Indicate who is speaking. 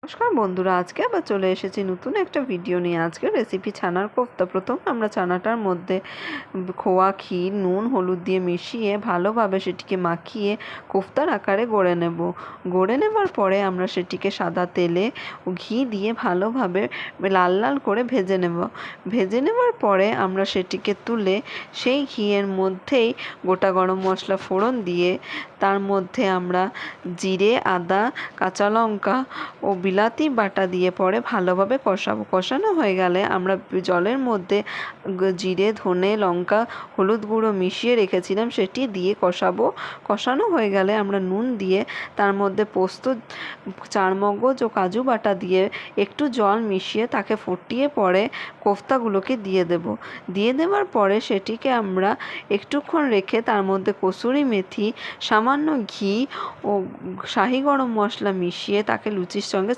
Speaker 1: নমস্কার বন্ধুরা, আজকে আবার চলে এসেছি নতুন একটা ভিডিও নিয়ে। আজকে রেসিপি ছানার কোফতা। প্রথম আমরা ছানাটার মধ্যে খোয়া ক্ষীর নুন হলুদ দিয়ে মিশিয়ে ভালোভাবে সেটিকে মাখিয়ে কোফতার আকারে গড়ে নেব। গড়ে নেবার পরে আমরা সেটিকে সাদা তেলে ও ঘি দিয়ে ভালোভাবে লাল লাল করে ভেজে নেব। ভেজে নেবার পরে আমরা সেটিকে তুলে সেই ঘিয়ের মধ্যেই গোটা গরম মশলা ফোড়ন দিয়ে তার মধ্যে আমরা জিরে আদা কাঁচা লঙ্কা ও বিলাতি বাটা দিয়ে পরে ভালোভাবে কষাবো। কষানো হয়ে গেলে আমরা জলের মধ্যে জিরে ধনে লঙ্কা হলুদ গুঁড়ো মিশিয়ে রেখেছিলাম সেটি দিয়ে কষাবো। কষানো হয়ে গেলে আমরা নুন দিয়ে তার মধ্যে পোস্ত চারমগজ ও কাজু বাটা দিয়ে একটু জল মিশিয়ে তাকে ফুটিয়ে পরে কোফতাগুলোকে দিয়ে দেব। দিয়ে দেওয়ার পরে সেটিকে আমরা একটুক্ষণ রেখে তার মধ্যে কসুরি মেথি সামান্য ঘি ও শাহি গরম মশলা মিশিয়ে তাকে লুচির সঙ্গে